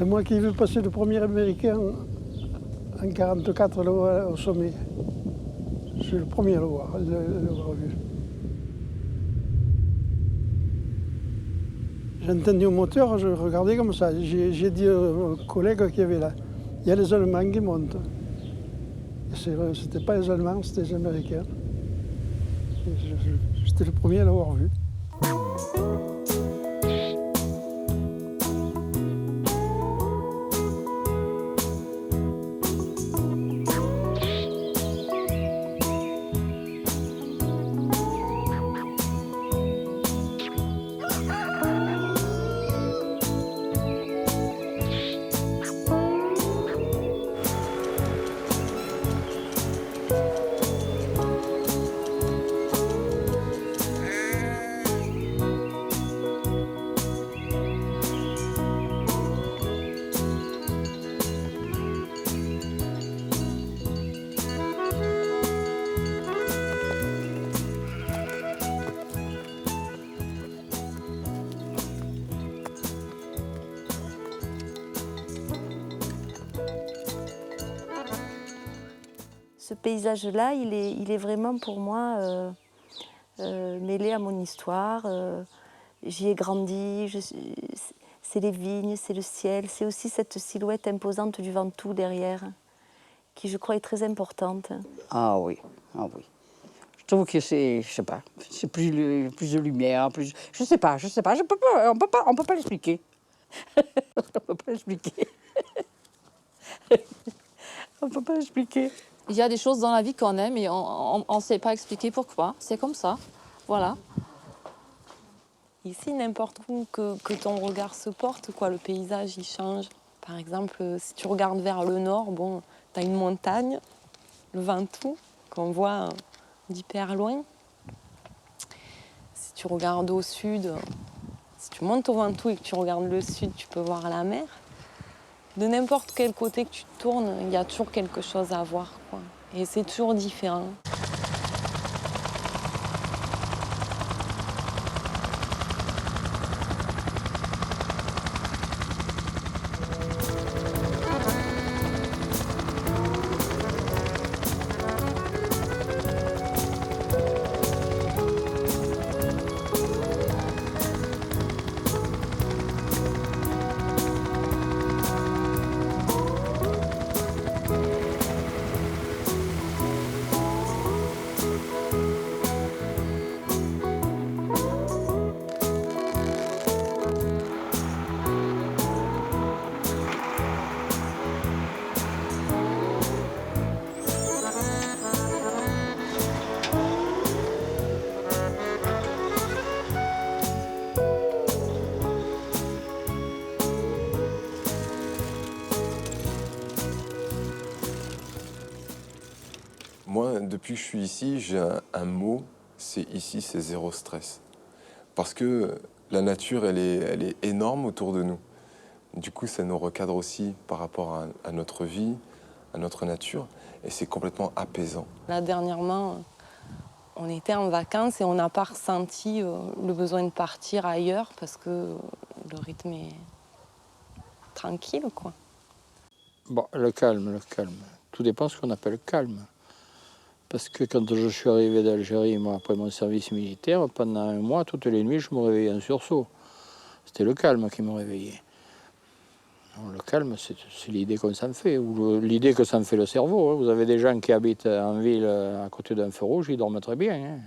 C'est moi qui ai vu passer le premier Américain en 1944 au sommet. Je suis le premier à l'avoir vu. J'ai entendu au moteur, je regardais comme ça. J'ai dit aux collègues qui avaient là, il y a les Allemands qui montent. C'était pas les Allemands, c'était les Américains. J'étais le premier à l'avoir vu. Ce paysage-là, il est vraiment pour moi mêlé à mon histoire. J'y ai grandi, c'est les vignes, c'est le ciel, c'est aussi cette silhouette imposante du Ventoux derrière, qui je crois est très importante. Ah oui, ah oui. Je trouve que c'est, je sais pas, c'est plus de lumière, plus, je sais pas, on peut pas l'expliquer. On peut pas l'expliquer. On peut pas l'expliquer. Il y a des choses dans la vie qu'on aime et on ne sait pas expliquer pourquoi. C'est comme ça. Voilà. Ici, n'importe où que ton regard se porte, quoi, le paysage, il change. Par exemple, si tu regardes vers le nord, bon, tu as une montagne, le Ventoux, qu'on voit d'hyper loin. Si tu regardes au sud, si tu montes au Ventoux et que tu regardes le sud, tu peux voir la mer. De n'importe quel côté que tu tournes, il y a toujours quelque chose à voir, quoi. Et c'est toujours différent. Moi, depuis que je suis ici, j'ai un mot, c'est ici, c'est zéro stress. Parce que la nature, elle est énorme autour de nous. Du coup, ça nous recadre aussi par rapport à notre vie, à notre nature, et c'est complètement apaisant. Là, dernièrement, on était en vacances et on n'a pas ressenti le besoin de partir ailleurs parce que le rythme est tranquille, quoi. Bon, le calme. Tout dépend de ce qu'on appelle calme. Parce que quand je suis arrivé d'Algérie, moi, après mon service militaire, pendant un mois, toutes les nuits, je me réveillais en sursaut. C'était le calme qui me réveillait. Alors, le calme, c'est l'idée qu'on s'en fait, ou l'idée que s'en fait le cerveau. Vous avez des gens qui habitent en ville à côté d'un feu rouge, ils dorment très bien. Hein.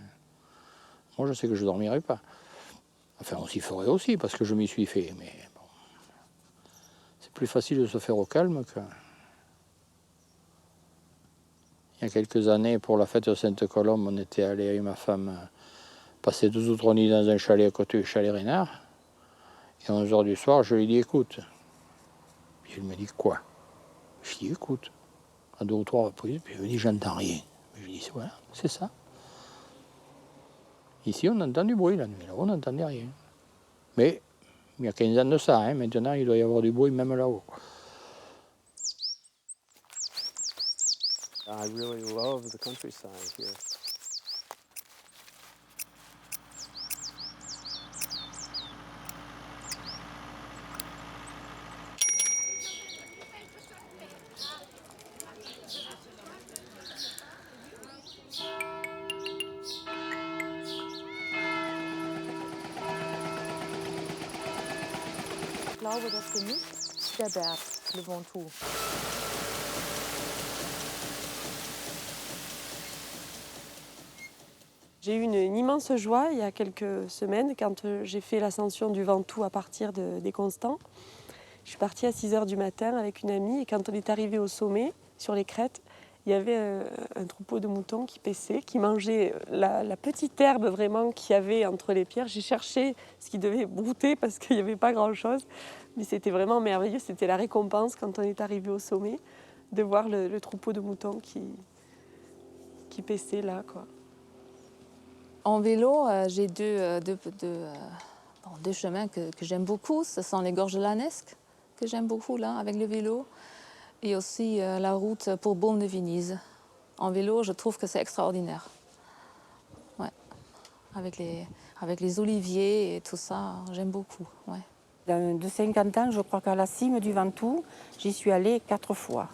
Moi, je sais que je ne dormirai pas. Enfin, on s'y ferait aussi, parce que je m'y suis fait. Mais bon, c'est plus facile de se faire au calme que... Il y a quelques années, pour la fête de Sainte-Colombe, on était allé avec ma femme passer 2 ou 3 nuits dans un chalet à côté du chalet Reynard. Et à 11 h du soir, je lui dis écoute. Puis il me dit quoi? Je dis écoute. À 2 ou 3 reprises, puis il me dit j'entends rien. Je lui dis voilà, c'est ça. Ici, on entend du bruit la nuit, là-haut, on n'entendait rien. Mais il y a 15 ans de ça, hein, maintenant il doit y avoir du bruit même là-haut. I really love the countryside here. glaube, das genießt der Berg, le Ventoux. J'ai eu une immense joie il y a quelques semaines quand j'ai fait l'ascension du Ventoux à partir des Constants. Je suis partie à 6 h du matin avec une amie et quand on est arrivé au sommet, sur les crêtes, il y avait un troupeau de moutons qui paissaient, qui mangeaient la petite herbe vraiment qu'il y avait entre les pierres. J'ai cherché ce qui devait brouter parce qu'il n'y avait pas grand-chose, mais c'était vraiment merveilleux. C'était la récompense quand on est arrivé au sommet de voir le troupeau de moutons qui paissaient là, quoi. En vélo, j'ai deux chemins que j'aime beaucoup. Ce sont les gorges de l'Anesque, que j'aime beaucoup là, avec le vélo. Et aussi la route pour Baume de Venise. En vélo, je trouve que c'est extraordinaire. Ouais. Avec les oliviers et tout ça, j'aime beaucoup. Ouais. De 50 ans, je crois qu'à la cime du Ventoux, j'y suis allée 4 fois.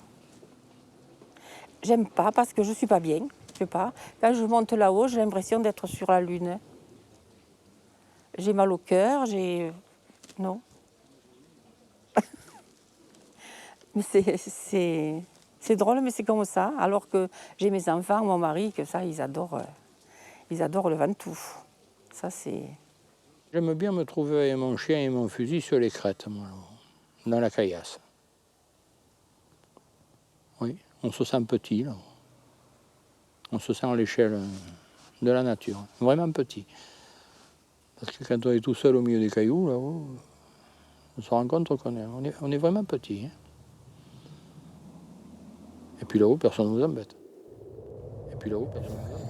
J'aime pas parce que je suis pas bien. Je sais pas. Quand je monte là-haut, j'ai l'impression d'être sur la lune. J'ai mal au cœur, non. Mais c'est drôle, mais c'est comme ça. Alors que j'ai mes enfants, mon mari, que ça, ils adorent le Ventoux. Ça, c'est... J'aime bien me trouver avec mon chien et mon fusil sur les crêtes, moi, dans la caillasse. Oui, on se sent petit, là. On se sent à l'échelle de la nature, vraiment petit. Parce que quand on est tout seul au milieu des cailloux, là-haut, on se rend compte qu'on est vraiment petit. Hein. Et puis là-haut, personne ne nous embête. Et puis là-haut, personne ne nous embête.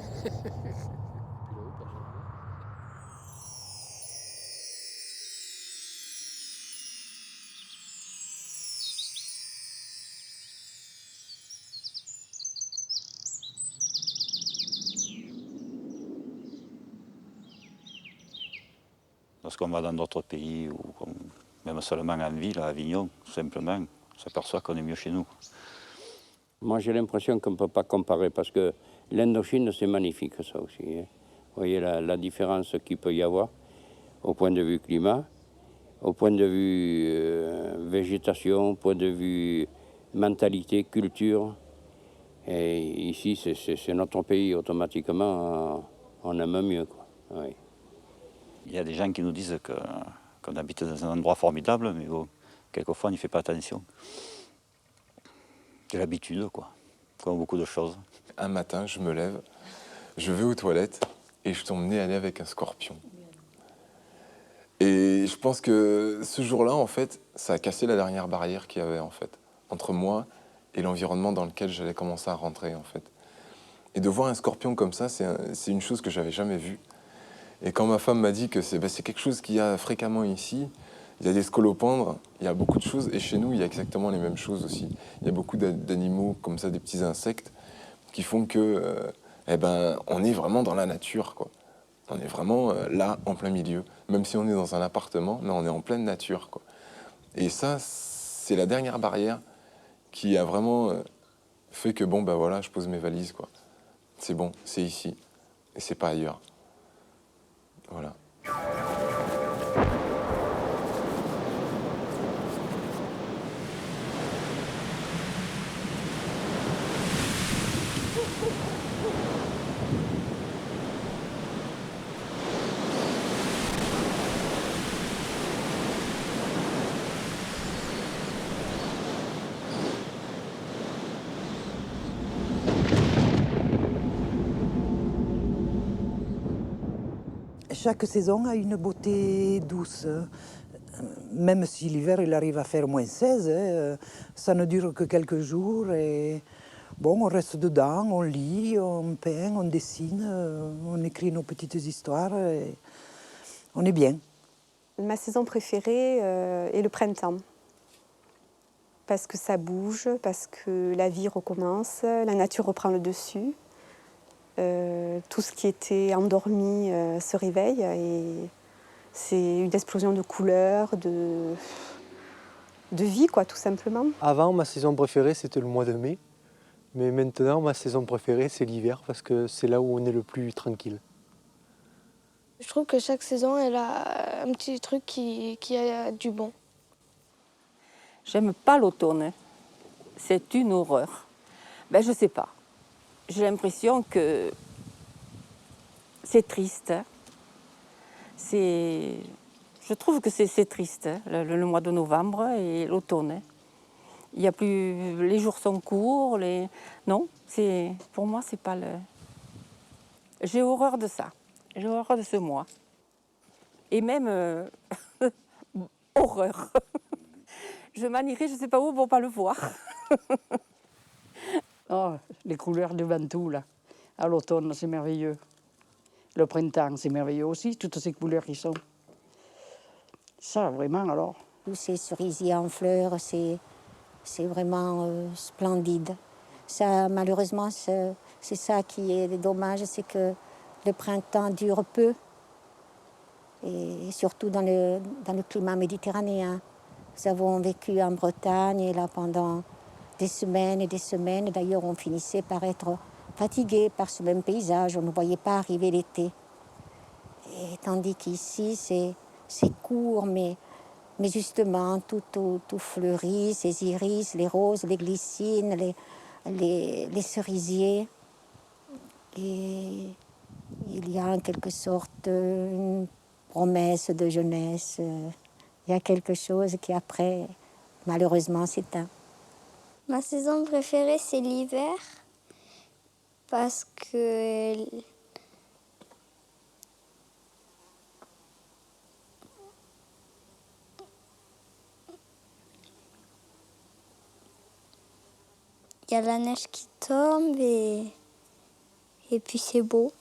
Lorsqu'on va dans d'autres pays, ou même seulement en ville, à Avignon, tout simplement, on s'aperçoit qu'on est mieux chez nous. Moi, j'ai l'impression qu'on ne peut pas comparer, parce que l'Indochine, c'est magnifique, ça aussi. Hein. Vous voyez la différence qu'il peut y avoir au point de vue climat, au point de vue végétation, au point de vue mentalité, culture. Et ici, c'est notre pays, automatiquement, on aime mieux, quoi. Oui. Il y a des gens qui nous disent qu'on habite dans un endroit formidable, mais bon, quelquefois on n'y fait pas attention. C'est l'habitude, quoi, comme beaucoup de choses. Un matin, je me lève, je vais aux toilettes et je tombe nez à nez avec un scorpion. Et je pense que ce jour-là, en fait, ça a cassé la dernière barrière qu'il y avait, en fait, entre moi et l'environnement dans lequel j'allais commencer à rentrer, en fait. Et de voir un scorpion comme ça, c'est une chose que j'avais jamais vue. Et quand ma femme m'a dit que c'est quelque chose qu'il y a fréquemment ici, il y a des scolopendres, il y a beaucoup de choses, et chez nous, il y a exactement les mêmes choses aussi. Il y a beaucoup d'animaux comme ça, des petits insectes, qui font que, on est vraiment dans la nature, quoi. On est vraiment là, en plein milieu. Même si on est dans un appartement, mais on est en pleine nature, quoi. Et ça, c'est la dernière barrière qui a vraiment fait que, bon, ben voilà, je pose mes valises, quoi. C'est bon, c'est ici, et c'est pas ailleurs. Voilà. Chaque saison a une beauté douce. Même si l'hiver il arrive à faire moins 16, ça ne dure que quelques jours. Et bon, on reste dedans, on lit, on peint, on dessine, on écrit nos petites histoires. Et on est bien. Ma saison préférée est le printemps. Parce que ça bouge, parce que la vie recommence, la nature reprend le dessus. Tout ce qui était endormi se réveille et c'est une explosion de couleurs, de vie, quoi, tout simplement. Avant, ma saison préférée, c'était le mois de mai. Mais maintenant, ma saison préférée, c'est l'hiver, parce que c'est là où on est le plus tranquille. Je trouve que chaque saison, elle a un petit truc qui a du bon. J'aime pas l'automne. C'est une horreur. Ben, je sais pas. J'ai l'impression que c'est triste. Je trouve que c'est triste, le mois de novembre et l'automne. Il y a plus, les jours sont courts. Non, pour moi, c'est pas le. J'ai horreur de ça. J'ai horreur de ce mois. Et même horreur. Je m'en irai, je ne sais pas où, pour pas le voir. Oh, les couleurs du Ventoux, là, à l'automne, c'est merveilleux. Le printemps, c'est merveilleux aussi, toutes ces couleurs qui sont. Ça, vraiment, alors. Tous ces cerisiers en fleurs, c'est vraiment splendide. Ça, malheureusement, c'est ça qui est dommage, c'est que le printemps dure peu. Et surtout dans le climat méditerranéen. Nous avons vécu en Bretagne et là pendant des semaines et des semaines. D'ailleurs, on finissait par être fatigué par ce même paysage. On ne voyait pas arriver l'été. Et tandis qu'ici, c'est court, mais justement, tout fleurit, ces iris, les roses, les glycines, les cerisiers. Et il y a en quelque sorte une promesse de jeunesse. Il y a quelque chose qui après, malheureusement, s'éteint. Ma saison préférée, c'est l'hiver parce que il y a la neige qui tombe et puis c'est beau.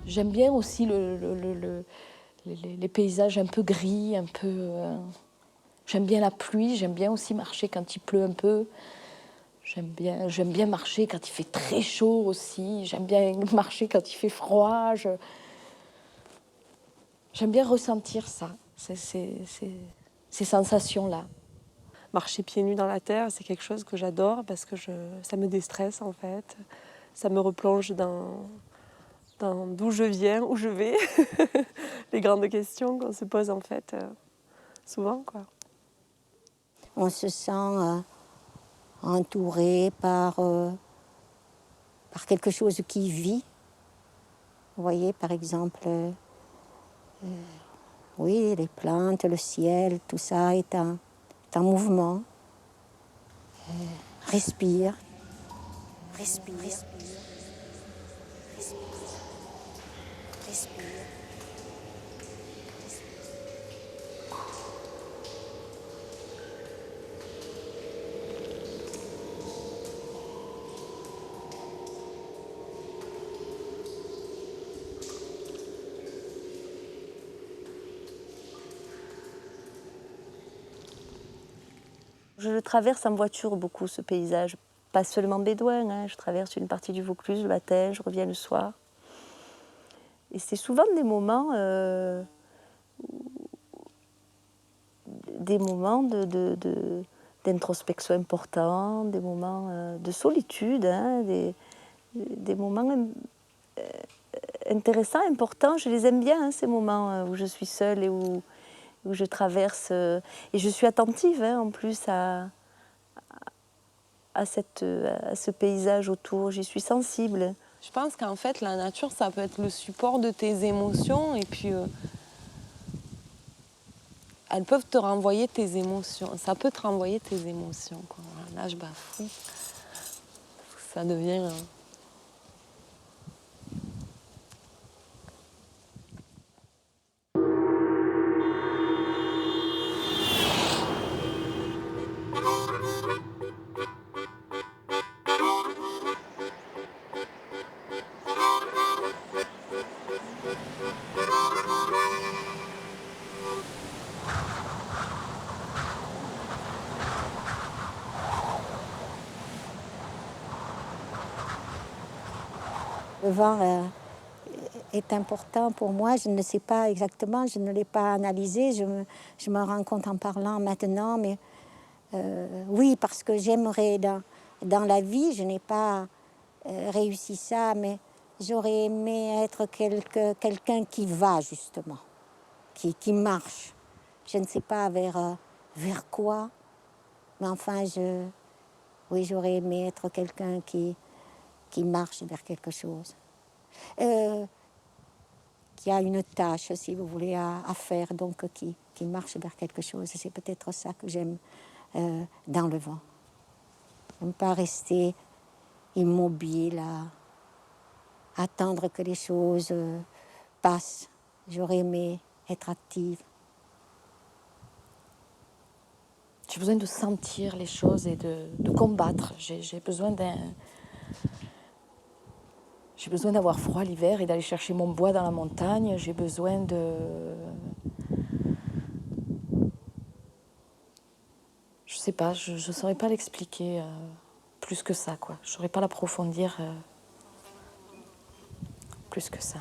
J'aime bien aussi les paysages un peu gris, un peu. J'aime bien la pluie, j'aime bien aussi marcher quand il pleut un peu. J'aime bien marcher quand il fait très chaud aussi. J'aime bien marcher quand il fait froid. J'aime bien ressentir ça, ces sensations-là. Marcher pieds nus dans la terre, c'est quelque chose que j'adore parce que ça me déstresse en fait. Ça me replonge dans d'où je viens, où je vais. Les grandes questions qu'on se pose en fait souvent, quoi. On se sent entouré par quelque chose qui vit. Vous voyez, par exemple, oui, les plantes, le ciel, tout ça est en mouvement. Respire. Respire. Respire. Respire. Je le traverse en voiture beaucoup, ce paysage. Pas seulement bédouin, hein. Je traverse une partie du Vaucluse le matin, je reviens le soir. Et c'est souvent des moments d'introspection importants, des moments de solitude, hein, des moments intéressants, importants. Je les aime bien, hein, ces moments où je suis seule et où je traverse. Et je suis attentive, hein, en plus, à ce paysage autour. J'y suis sensible. Je pense qu'en fait, la nature, ça peut être le support de tes émotions et puis elles peuvent te renvoyer tes émotions. Ça peut te renvoyer tes émotions, quoi. Là, je bafouille. Ça devient... Le vent est important pour moi. Je ne sais pas exactement, je ne l'ai pas analysé. Je me rends compte en parlant maintenant, mais oui, parce que j'aimerais dans la vie, je n'ai pas réussi ça, mais j'aurais aimé être quelqu'un qui va justement, qui marche. Je ne sais pas vers quoi, mais enfin, oui, j'aurais aimé être quelqu'un qui marche vers quelque chose. Qui a une tâche, si vous voulez, à faire, donc qui marche vers quelque chose. C'est peut-être ça que j'aime dans le vent. Ne pas rester immobile, à attendre que les choses passent. J'aurais aimé être active. J'ai besoin de sentir les choses et de combattre. J'ai besoin d'avoir froid l'hiver et d'aller chercher mon bois dans la montagne. J'ai besoin de... Je sais pas, je ne saurais pas l'expliquer plus que ça, quoi. Je ne saurais pas l'approfondir plus que ça.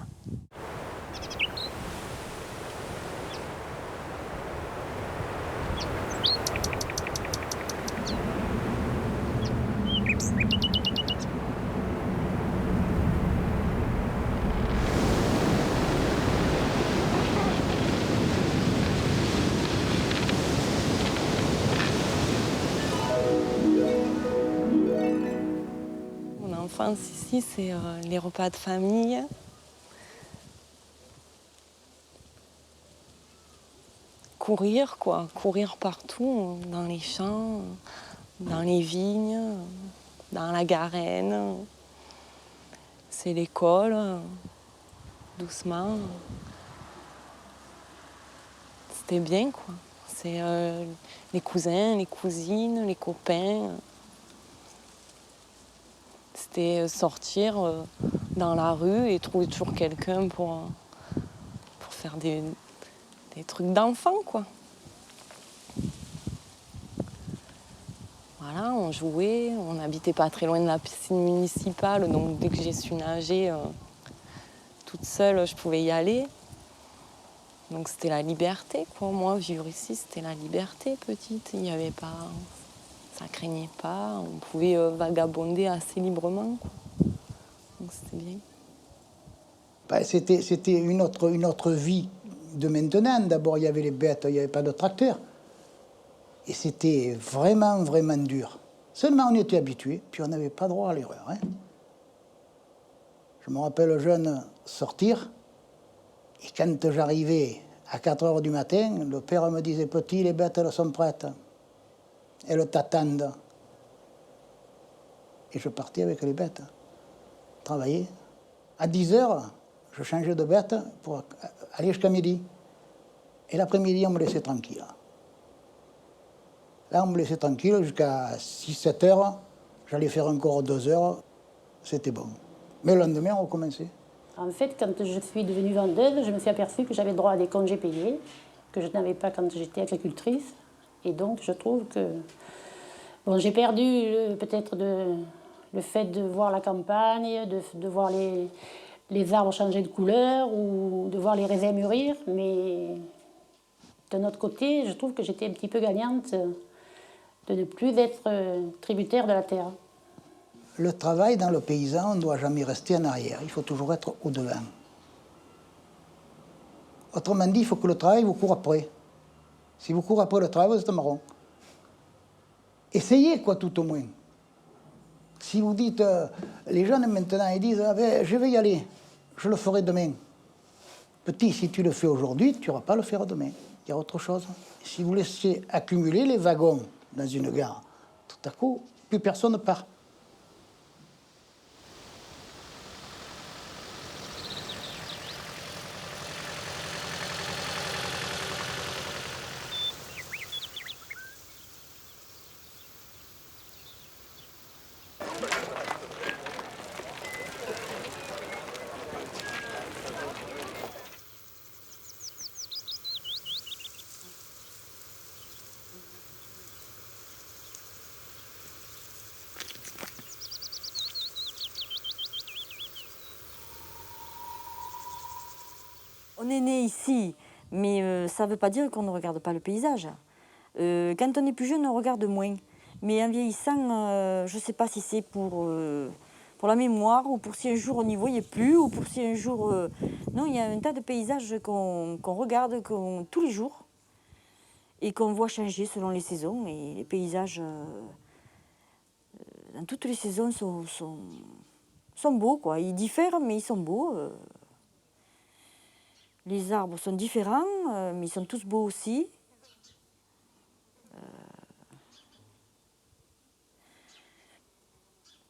Mon enfance ici, c'est les repas de famille. Courir, quoi. Courir partout, dans les champs, dans les vignes, dans la Garenne. C'est l'école, doucement. C'était bien, quoi. C'est les cousins, les cousines, les copains. C'était sortir dans la rue et trouver toujours quelqu'un pour faire des trucs d'enfants, quoi. Voilà, on jouait, on n'habitait pas très loin de la piscine municipale, donc dès que j'ai su nager toute seule, je pouvais y aller. Donc c'était la liberté, quoi. Moi, vivre ici, c'était la liberté petite. Il n'y avait pas... Ça craignait pas, on pouvait vagabonder assez librement, quoi. Donc c'était bien. C'était une autre vie de maintenant. D'abord, il y avait les bêtes, il n'y avait pas de tracteur. Et c'était vraiment, vraiment dur. Seulement, on était habitués, puis on n'avait pas droit à l'erreur. Hein. Je me rappelle jeune sortir, et quand j'arrivais à 4 heures du matin, le père me disait « Petit, les bêtes, elles sont prêtes. Elles t'attendent. » Et je partais avec les bêtes, travailler. À 10 heures, je changeais de bête pour aller jusqu'à midi. Et l'après-midi, on me laissait tranquille. Là, on me laissait tranquille jusqu'à 6-7 heures. J'allais faire encore 2 heures. C'était bon. Mais le lendemain, on recommençait. En fait, quand je suis devenue vendeuse, je me suis aperçue que j'avais droit à des congés payés, que je n'avais pas quand j'étais agricultrice. Et donc, je trouve que... Bon, j'ai perdu peut-être le fait de voir la campagne, de voir les arbres changer de couleur ou de voir les raisins mûrir. Mais d'un autre côté, je trouve que j'étais un petit peu gagnante de ne plus être tributaire de la terre. Le travail dans le paysan, on ne doit jamais rester en arrière. Il faut toujours être au-devant. Autrement dit, il faut que le travail vous court après. Si vous courez après le travail, vous êtes marron. Essayez, quoi, tout au moins. Si vous dites, les jeunes maintenant, ils disent, ah ben, je vais y aller, je le ferai demain. Petit, si tu le fais aujourd'hui, tu n'auras pas à le faire demain. Il y a autre chose. Si vous laissez accumuler les wagons dans une gare, tout à coup, plus personne ne part. On est né ici, mais ça ne veut pas dire qu'on ne regarde pas le paysage. Quand on est plus jeune, on regarde moins. Mais en vieillissant, je ne sais pas si c'est pour la mémoire ou pour si un jour on n'y voyait plus ou pour si un jour... Non, il y a un tas de paysages qu'on regarde tous les jours et qu'on voit changer selon les saisons. Et les paysages, dans toutes les saisons, sont beaux, quoi. Ils diffèrent, mais ils sont beaux. Les arbres sont différents, mais ils sont tous beaux aussi.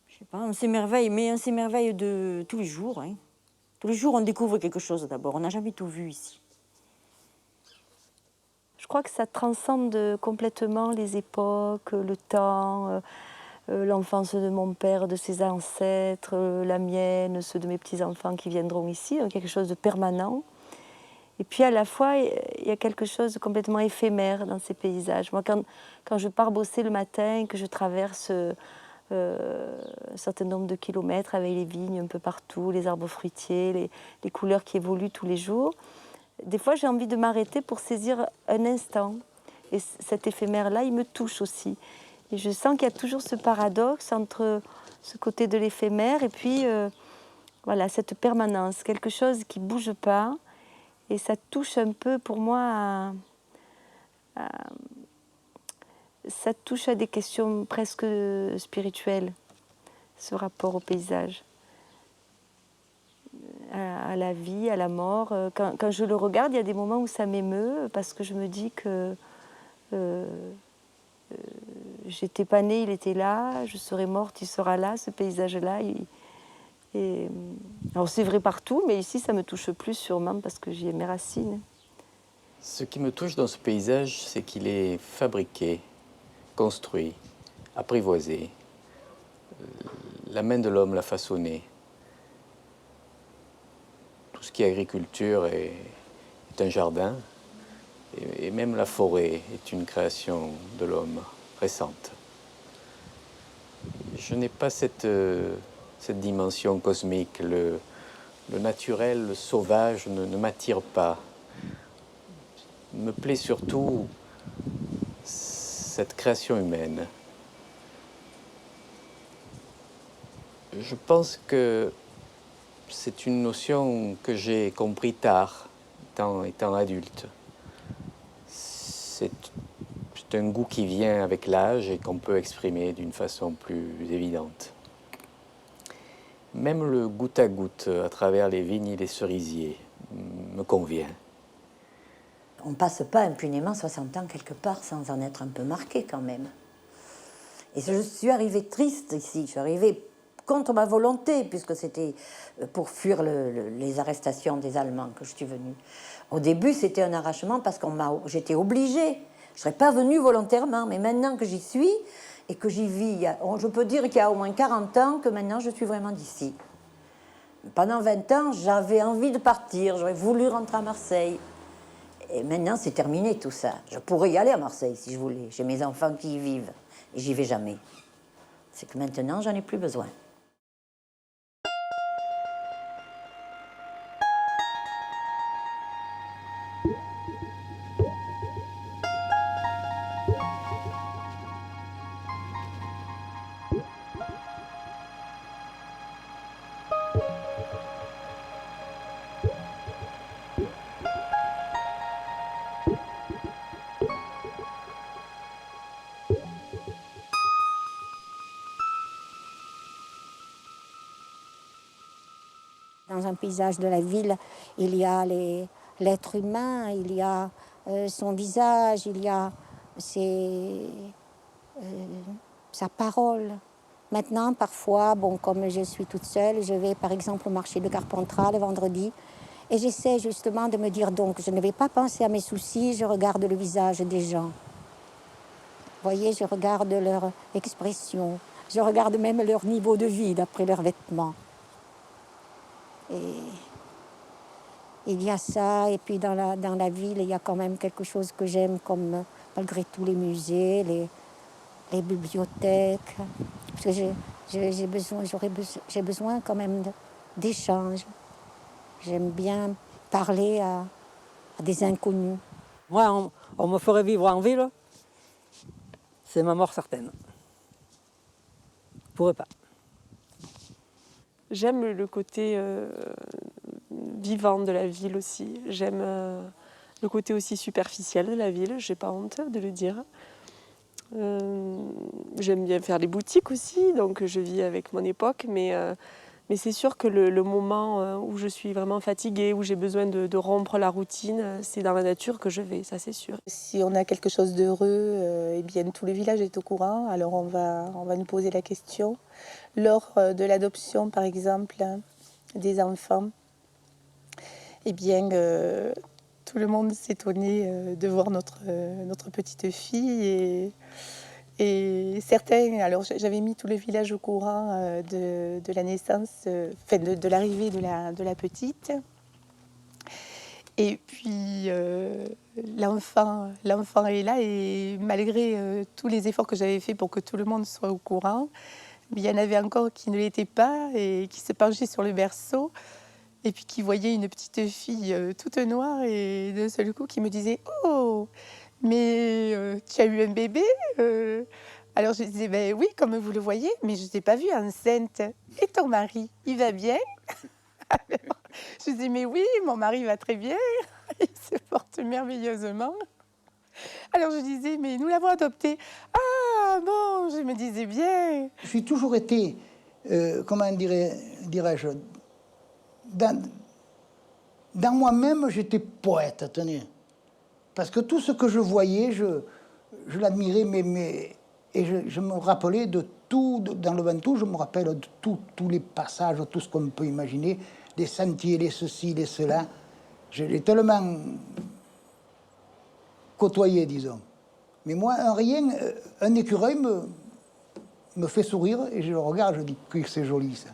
Je sais pas, on s'émerveille, mais on s'émerveille de tous les jours. Hein. Tous les jours, on découvre quelque chose d'abord. On n'a jamais tout vu ici. Je crois que ça transcende complètement les époques, le temps, l'enfance de mon père, de ses ancêtres, la mienne, ceux de mes petits-enfants qui viendront ici, quelque chose de permanent. Et puis à la fois, il y a quelque chose de complètement éphémère dans ces paysages. Moi, quand je pars bosser le matin, que je traverse un certain nombre de kilomètres avec les vignes un peu partout, les arbres fruitiers, les couleurs qui évoluent tous les jours, des fois j'ai envie de m'arrêter pour saisir un instant. Et cet éphémère-là, il me touche aussi. Et je sens qu'il y a toujours ce paradoxe entre ce côté de l'éphémère et puis voilà, cette permanence, quelque chose qui ne bouge pas. Et ça touche un peu pour moi ça touche à des questions presque spirituelles, ce rapport au paysage, à la vie, à la mort. Quand je le regarde, il y a des moments où ça m'émeut parce que je me dis que j'étais pas née, il était là, je serai morte, il sera là, ce paysage-là. Alors c'est vrai partout, mais ici ça me touche plus sûrement parce que j'y ai mes racines. Ce qui me touche dans ce paysage, c'est qu'il est fabriqué, construit, apprivoisé. La main de l'homme l'a façonné. Tout ce qui est agriculture est un jardin, et même la forêt est une création de l'homme récente. Je n'ai pas cette dimension cosmique. Le naturel, le sauvage ne m'attire pas. Me plaît surtout cette création humaine. Je pense que c'est une notion que j'ai compris tard, étant adulte. C'est un goût qui vient avec l'âge et qu'on peut exprimer d'une façon plus évidente. Même le goutte à goutte à travers les vignes et les cerisiers me convient. On ne passe pas impunément 60 ans quelque part sans en être un peu marqué quand même. Et je suis arrivée triste ici, je suis arrivée contre ma volonté, puisque c'était pour fuir les arrestations des Allemands que je suis venue. Au début, c'était un arrachement parce que j'étais obligée. Je ne serais pas venue volontairement, mais maintenant que j'y suis et que j'y vis, je peux dire qu'il y a au moins 40 ans que maintenant je suis vraiment d'ici. Pendant 20 ans, j'avais envie de partir, j'aurais voulu rentrer à Marseille. Et maintenant, c'est terminé tout ça. Je pourrais y aller à Marseille si je voulais. J'ai mes enfants qui y vivent et j'y vais jamais. C'est que maintenant, j'en ai plus besoin. Dans un paysage de la ville, il y a l'être humain, il y a son visage, il y a sa parole. Maintenant, parfois, bon, comme je suis toute seule, je vais par exemple au marché de Carpentras le vendredi et j'essaie justement de me dire donc, je ne vais pas penser à mes soucis, je regarde le visage des gens. Vous voyez, je regarde leur expression, je regarde même leur niveau de vie d'après leurs vêtements. Et il y a ça, et puis dans la ville, il y a quand même quelque chose que j'aime, comme malgré tout les musées, les bibliothèques. Parce que j'ai besoin quand même d'échanges. J'aime bien parler à des inconnus. Moi, on me ferait vivre en ville, c'est ma mort certaine. Je ne pourrais pas. J'aime le côté vivant de la ville aussi. J'aime le côté aussi superficiel de la ville, j'ai pas honte de le dire. J'aime bien faire les boutiques aussi, donc je vis avec mon époque, mais c'est sûr que le moment où je suis vraiment fatiguée, où j'ai besoin de rompre la routine, c'est dans la nature que je vais, ça c'est sûr. Si on a quelque chose d'heureux, eh bien tout le village est au courant, alors on va nous poser la question. Lors de l'adoption, par exemple, des enfants, eh bien tout le monde s'étonnait de voir notre petite fille et certains, alors j'avais mis tout le village au courant de la naissance, enfin de l'arrivée de la petite. Et puis l'enfant est là et malgré tous les efforts que j'avais faits pour que tout le monde soit au courant, il y en avait encore qui ne l'étaient pas et qui se penchaient sur le berceau et puis qui voyaient une petite fille toute noire et d'un seul coup qui me disait « Oh, mais tu as eu un bébé ?» Alors je disais « Ben oui, comme vous le voyez, mais je ne t'ai pas vue enceinte. Et ton mari, il va bien ?» Alors, je disais « Mais oui, mon mari va très bien, il se porte merveilleusement. » Alors je disais « Mais nous l'avons adopté. » Ah bon, je me disais bien. J'ai toujours été, comment dirais-je, dans moi-même, j'étais poète, tenez. Parce que tout ce que je voyais, je l'admirais, et je me rappelais de tout, dans le Ventoux, je me rappelle de tous les passages, tout ce qu'on peut imaginer, les sentiers, les ceci, les cela. Je l'ai tellement côtoyé, disons. Mais moi, un écureuil me fait sourire, et je le regarde, je dis que c'est joli, ça.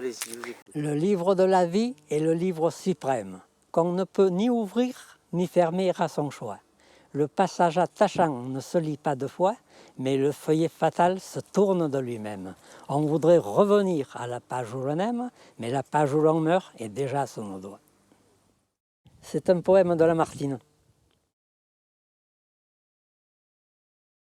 Allez-y, je vous écoute. Le livre de la vie est le livre suprême, qu'on ne peut ni ouvrir ni fermer à son choix. Le passage attachant ne se lit pas deux fois, mais le feuillet fatal se tourne de lui-même. On voudrait revenir à la page où l'on aime, mais la page où l'on meurt est déjà sous nos doigts. C'est un poème de Lamartine.